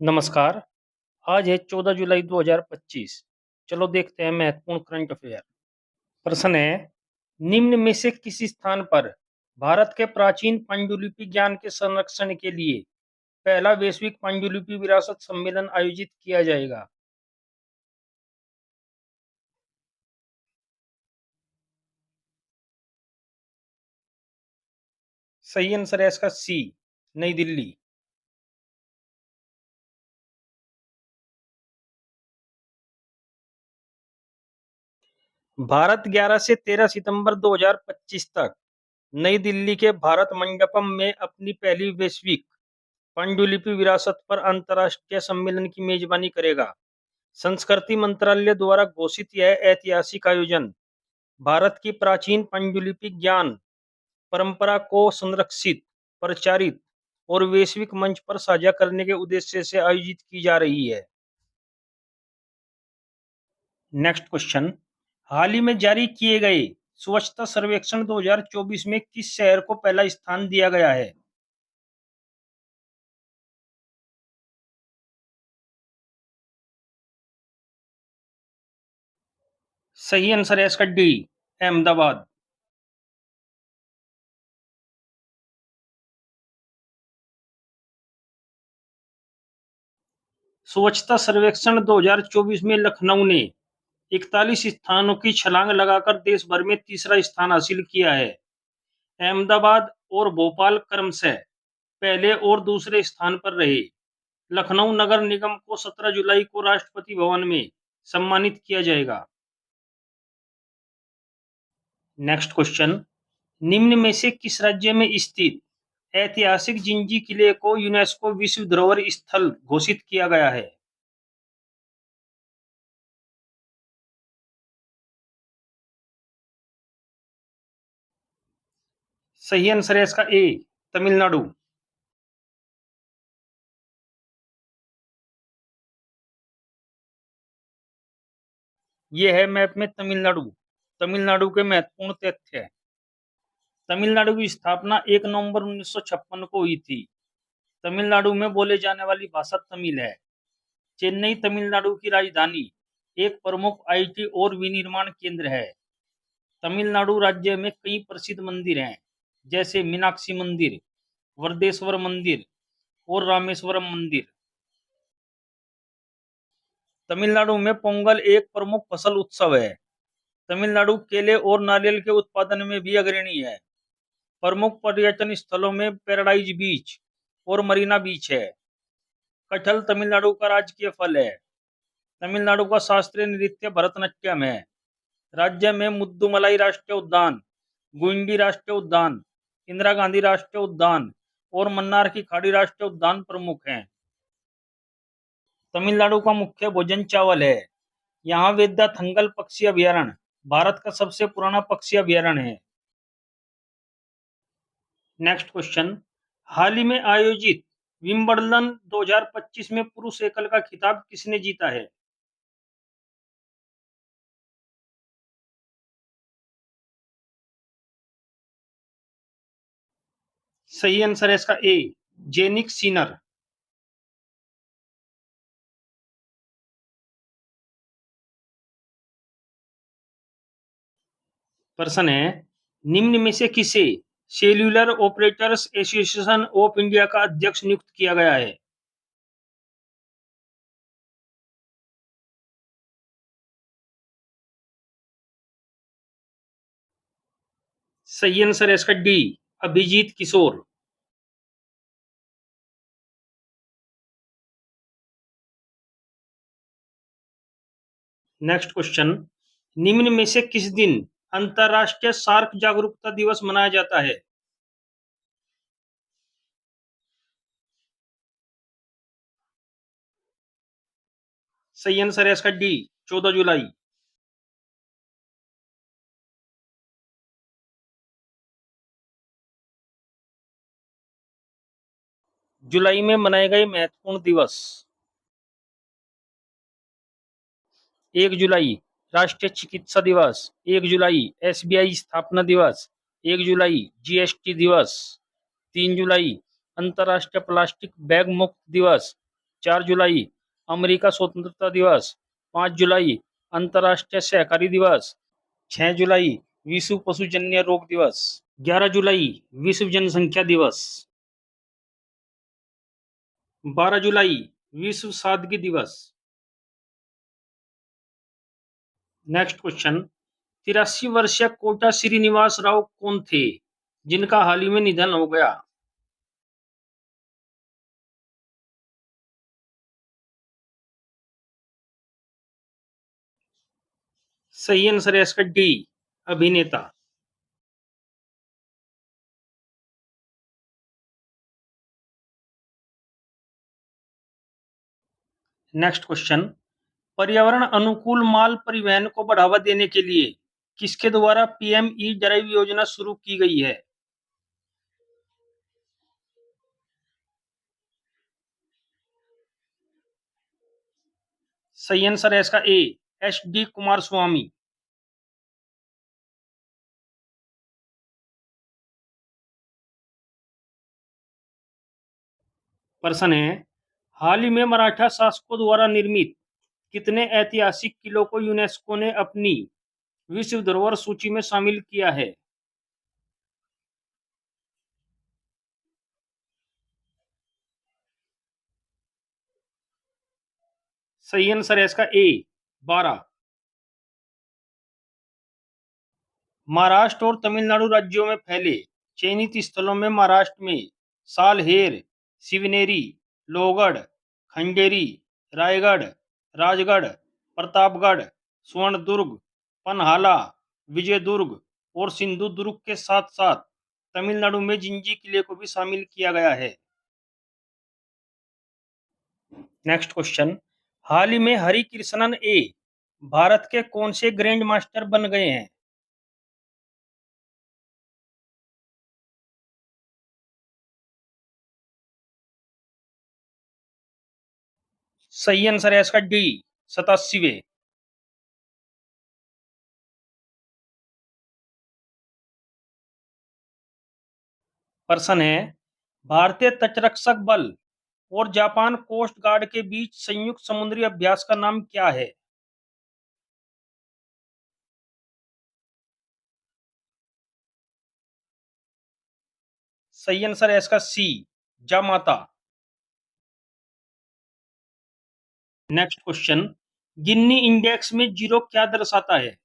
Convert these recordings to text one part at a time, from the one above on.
नमस्कार। आज है 14 जुलाई 2025। चलो देखते हैं महत्वपूर्ण करंट अफेयर। प्रश्न है, निम्न में से किस स्थान पर भारत के प्राचीन पांडुलिपि ज्ञान के संरक्षण के लिए पहला वैश्विक पांडुलिपि विरासत सम्मेलन आयोजित किया जाएगा? सही आंसर है इसका सी, नई दिल्ली। भारत 11 से 13 सितंबर 2025 तक नई दिल्ली के भारत मंडपम में अपनी पहली वैश्विक पांडुलिपि विरासत पर अंतर्राष्ट्रीय सम्मेलन की मेजबानी करेगा। संस्कृति मंत्रालय द्वारा घोषित यह ऐतिहासिक आयोजन भारत की प्राचीन पांडुलिपि ज्ञान परंपरा को संरक्षित, प्रचारित और वैश्विक मंच पर साझा करने के उद्देश्य से आयोजित की जा रही है। नेक्स्ट क्वेश्चन, हाल ही में जारी किए गए स्वच्छता सर्वेक्षण 2024 में किस शहर को पहला स्थान दिया गया है? सही आंसर है इसका डी, अहमदाबाद। स्वच्छता सर्वेक्षण 2024 में लखनऊ ने 41 स्थानों की छलांग लगाकर देश भर में तीसरा स्थान हासिल किया है। अहमदाबाद और भोपाल क्रमशः पहले और दूसरे स्थान पर रहे। लखनऊ नगर निगम को 17 जुलाई को राष्ट्रपति भवन में सम्मानित किया जाएगा। नेक्स्ट क्वेश्चन, निम्न में से किस राज्य में स्थित ऐतिहासिक जिंजी किले को यूनेस्को विश्व धरोहर स्थल घोषित किया गया है? सही आंसर है इसका ए, तमिलनाडु। यह है मैप में तमिलनाडु। तमिलनाडु के महत्वपूर्ण तथ्य है। तमिलनाडु की स्थापना 1 नवंबर 1956 को हुई थी। तमिलनाडु में बोले जाने वाली भाषा तमिल है। चेन्नई तमिलनाडु की राजधानी, एक प्रमुख आईटी और विनिर्माण केंद्र है। तमिलनाडु राज्य में कई प्रसिद्ध मंदिर हैं, जैसे मीनाक्षी मंदिर, वरदेश्वर मंदिर और रामेश्वरम मंदिर। तमिलनाडु में पोंगल एक प्रमुख फसल उत्सव है। तमिलनाडु केले और नारियल के उत्पादन में भी अग्रणी है। प्रमुख पर्यटन स्थलों में पैराडाइज बीच और मरीना बीच है। कटहल तमिलनाडु का राजकीय फल है। तमिलनाडु का शास्त्रीय नृत्य भरतनाट्यम है। राज्य में मुद्दुमलाई राष्ट्रीय उद्यान, गुइंडी राष्ट्रीय उद्यान, इंदिरा गांधी राष्ट्रीय उद्यान और मन्नार की खाड़ी राष्ट्रीय उद्यान प्रमुख हैं। तमिलनाडु का मुख्य भोजन चावल है। यहाँ वेदाथंगल पक्षी अभयारण्य भारत का सबसे पुराना पक्षी अभयारण्य है। नेक्स्ट क्वेश्चन, हाल ही में आयोजित विंबलडन 2025 में पुरुष एकल का खिताब किसने जीता है? सही आंसर है इसका ए, जेनिक सिनर। प्रश्न है, निम्न में से किसे cellular operators association of India का अध्यक्ष नियुक्त किया गया है? सही आंसर है इसका डी, अभिजीत किशोर। नेक्स्ट क्वेश्चन, निम्न में से किस दिन अंतर्राष्ट्रीय सार्क जागरूकता दिवस मनाया जाता है? सही आंसर है इसका डी, 14 जुलाई। जुलाई में मनाए गए महत्वपूर्ण दिवस। 1 जुलाई राष्ट्रीय चिकित्सा दिवस, 1 जुलाई एसबीआई स्थापना दिवस, 1 जुलाई जीएसटी दिवस, 3 जुलाई अंतर्राष्ट्रीय प्लास्टिक बैग मुक्त दिवस, 4 जुलाई अमेरिका स्वतंत्रता दिवस, 5 जुलाई अंतर्राष्ट्रीय सहकारी दिवस, 6 जुलाई विश्व पशुजन्य रोग दिवस, 11 जुलाई विश्व जनसंख्या दिवस, 12 जुलाई विश्व सादगी दिवस। नेक्स्ट क्वेश्चन, 83 वर्षीय कोटा श्रीनिवास राव कौन थे जिनका हाल ही में निधन हो गया? सही आंसर है इसका डी, अभिनेता। नेक्स्ट क्वेश्चन, पर्यावरण अनुकूल माल परिवहन को बढ़ावा देने के लिए किसके द्वारा पीएम ई ड्राइव योजना शुरू की गई है? सही आंसर है इसका ए, एच डी कुमार स्वामी। प्रश्न है, हाल ही में मराठा शासकों द्वारा निर्मित कितने ऐतिहासिक किलों को यूनेस्को ने अपनी विश्व धरोहर सूची में शामिल किया है? सही आंसर है इसका ए, 12। महाराष्ट्र और तमिलनाडु राज्यों में फैले चयनित स्थलों में महाराष्ट्र में सालहेर, शिवनेरी, लोहगढ़, खंडेरी, रायगढ़, राजगढ़, प्रतापगढ़, स्वर्णदुर्ग, पनहाला, विजयदुर्ग और सिंधुदुर्ग के साथ साथ तमिलनाडु में जिंजी किले को भी शामिल किया गया है। नेक्स्ट क्वेश्चन, हाल ही में हरि कृष्णन ए भारत के कौन से ग्रैंड मास्टर बन गए हैं? सही आंसर है इसका डी, 87वें। प्रश्न है, भारतीय तटरक्षक बल और जापान कोस्ट गार्ड के बीच संयुक्त समुद्री अभ्यास का नाम क्या है? सही आंसर है इसका सी, जामाता। नेक्स्ट क्वेश्चन, गिन्नी इंडेक्स में जीरो क्या दर्शाता है?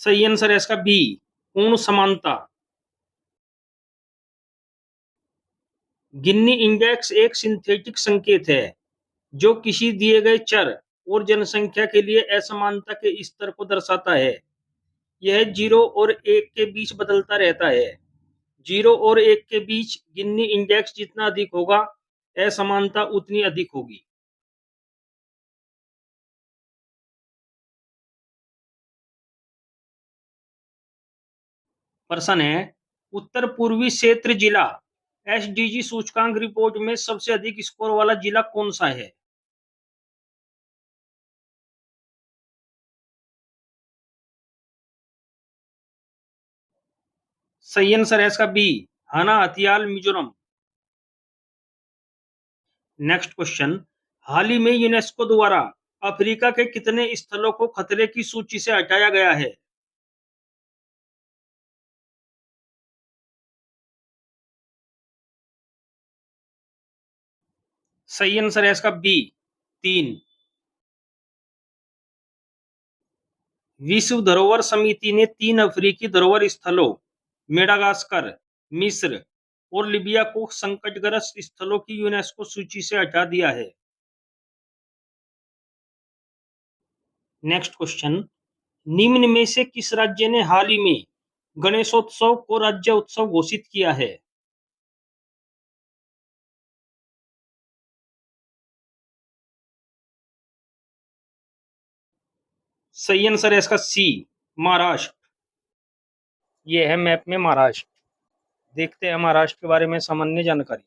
सही आंसर है इसका बी, पूर्ण समानता। गिन्नी इंडेक्स एक सिंथेटिक संकेत है जो किसी दिए गए चर और जनसंख्या के लिए असमानता के स्तर को दर्शाता है। यह 0 और 1 के बीच बदलता रहता है। 0 और 1 के बीच गिन्नी इंडेक्स जितना अधिक होगा, असमानता उतनी अधिक होगी। प्रश्न है, उत्तर पूर्वी क्षेत्र जिला एसडीजी सूचकांक रिपोर्ट में सबसे अधिक स्कोर वाला जिला कौन सा है? सही आंसर है इसका बी, हाना हथियाल मिजोरम। नेक्स्ट क्वेश्चन, हाल ही में यूनेस्को द्वारा अफ्रीका के कितने स्थलों को खतरे की सूची से हटाया गया है? सही आंसर है इसका बी, 3। विश्व धरोहर समिति ने 3 अफ्रीकी धरोहर स्थलों मेडागास्कर, मिस्र और लीबिया को संकटग्रस्त स्थलों की यूनेस्को सूची से हटा दिया है। नेक्स्ट क्वेश्चन, निम्न में से किस राज्य ने हाल ही में गणेशोत्सव को राज्य उत्सव घोषित किया है? सही आंसर है इसका सी, महाराष्ट्र। ये है मैप में महाराष्ट्र। देखते हैं महाराष्ट्र के बारे में सामान्य जानकारी।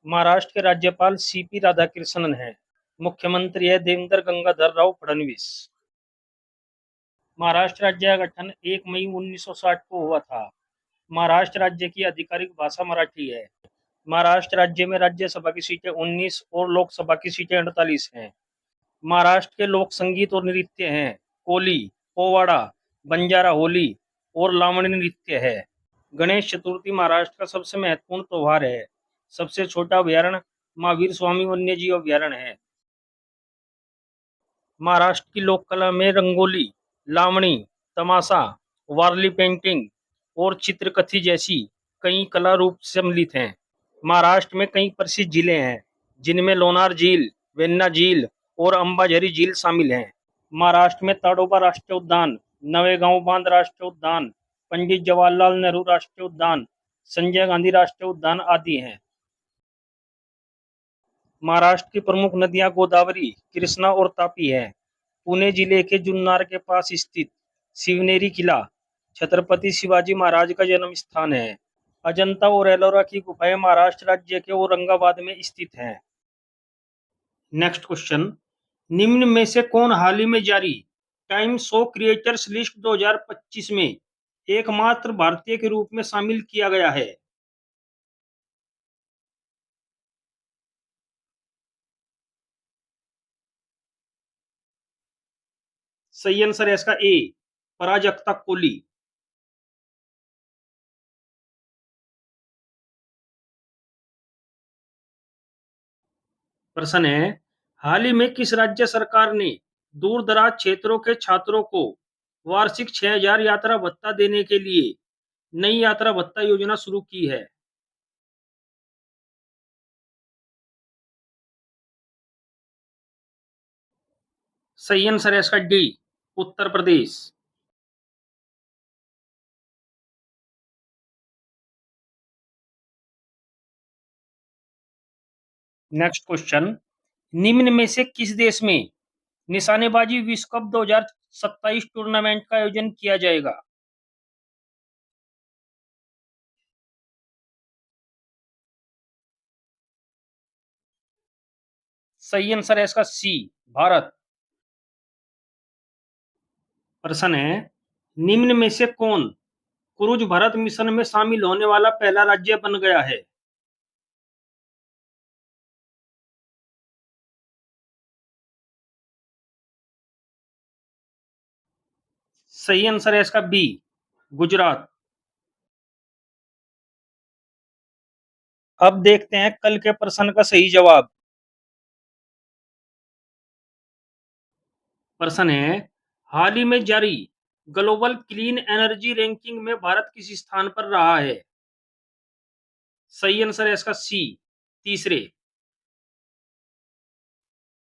महाराष्ट्र के राज्यपाल सीपी राधाकृष्णन हैं। मुख्यमंत्री है देवेंद्र गंगाधर राव फडणवीस। महाराष्ट्र राज्य का गठन 1 मई 1960 को हुआ था। महाराष्ट्र राज्य की आधिकारिक भाषा मराठी है। महाराष्ट्र राज्य में राज्यसभा की सीटें 19 और लोकसभा की सीटें 48 हैं। महाराष्ट्र के लोक संगीत और नृत्य हैं कोली, पोवाड़ा, बंजारा, होली और लावणी नृत्य है। गणेश चतुर्थी महाराष्ट्र का सबसे महत्वपूर्ण त्योहार है। सबसे छोटा अभयारण्य महावीर स्वामी वन्यजीव अभयारण्य है। महाराष्ट्र की लोक कला में रंगोली, लावणी, तमाशा, वारली पेंटिंग और चित्रकथी जैसी कई कला रूप सम्मिलित हैं। महाराष्ट्र में कई प्रसिद्ध झीलें हैं जिनमें लोनार झील, वेन्ना झील और अंबाझरी झील शामिल हैं। महाराष्ट्र में ताडोबा राष्ट्रीय उद्यान, नवेगांव बांध राष्ट्रीय उद्यान, पंडित जवाहरलाल नेहरू राष्ट्रीय उद्यान, संजय गांधी राष्ट्रीय उद्यान आदि हैं। महाराष्ट्र की प्रमुख नदियां गोदावरी, कृष्णा और तापी हैं। पुणे जिले के जुन्नर के पास स्थित शिवनेरी किला छत्रपति शिवाजी महाराज का जन्म स्थान है। अजंता और एलोरा की गुफाएं महाराष्ट्र राज्य के औरंगाबाद में स्थित हैं। नेक्स्ट क्वेश्चन, निम्न में से कौन हाल ही में जारी टाइम्स ऑफ क्रिएटर्स लिस्ट 2025 में एकमात्र भारतीय के रूप में शामिल किया गया है? सही आंसर है इसका ए, पराजक्ता कोहली। प्रश्न है, हाल ही में किस राज्य सरकार ने दूर दराज क्षेत्रों के छात्रों को वार्षिक 6,000 यात्रा भत्ता देने के लिए नई यात्रा भत्ता योजना शुरू की है? सही आंसर है इसका D, Uttar Pradesh. Next question, निम्न में से किस देश में निशानेबाजी विश्व कप 2027 टूर्नामेंट का आयोजन किया जाएगा? सही आंसर है इसका सी, भारत। प्रश्न है, निम्न में से कौन क्रूज भारत मिशन में शामिल होने वाला पहला राज्य बन गया है? सही आंसर है इसका बी, गुजरात। अब देखते हैं कल के प्रश्न का सही जवाब। प्रश्न है, हाल ही में जारी ग्लोबल क्लीन एनर्जी रैंकिंग में भारत किस स्थान पर रहा है? सही आंसर है इसका सी, तीसरे।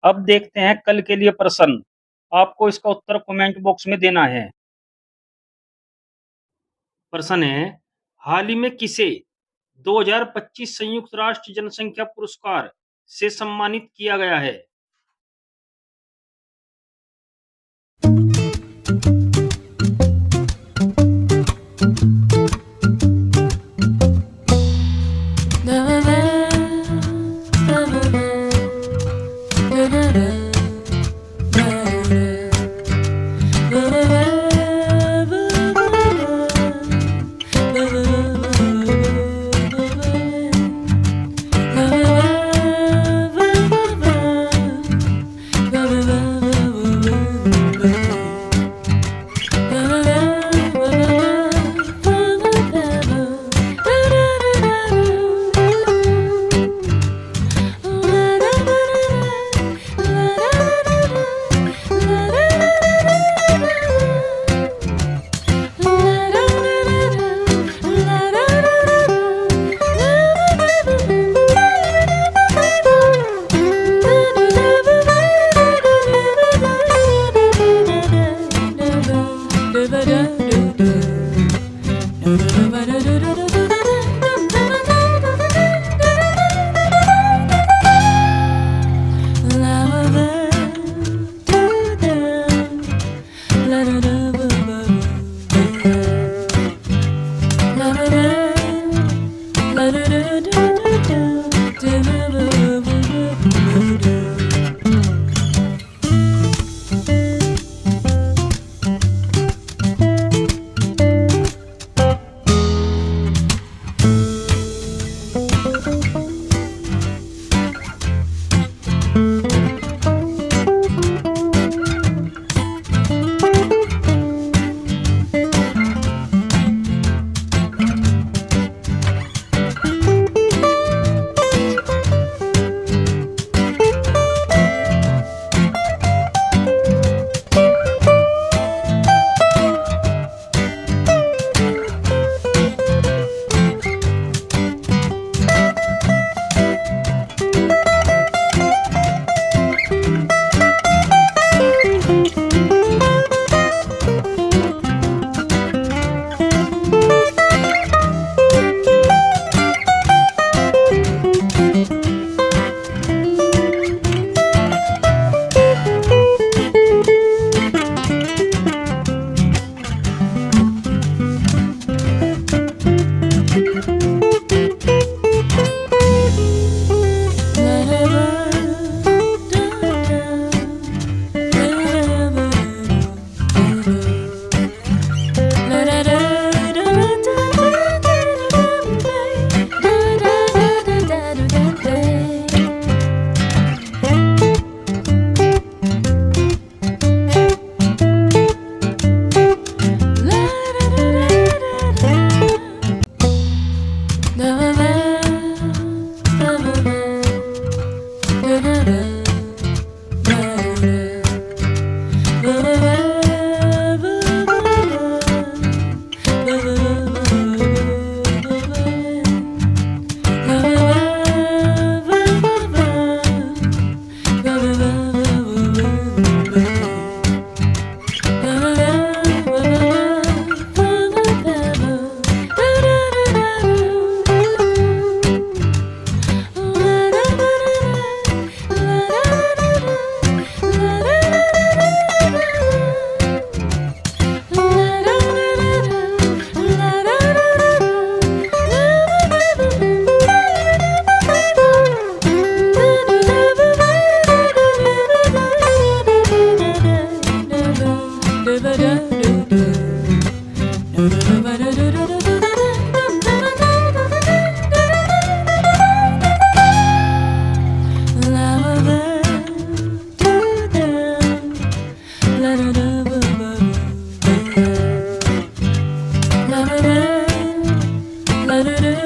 अब देखते हैं कल के लिए प्रश्न। आपको इसका उत्तर कमेंट बॉक्स में देना है। प्रश्न है, हाल ही में किसे 2025 संयुक्त राष्ट्र जनसंख्या पुरस्कार से सम्मानित किया गया है?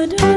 da da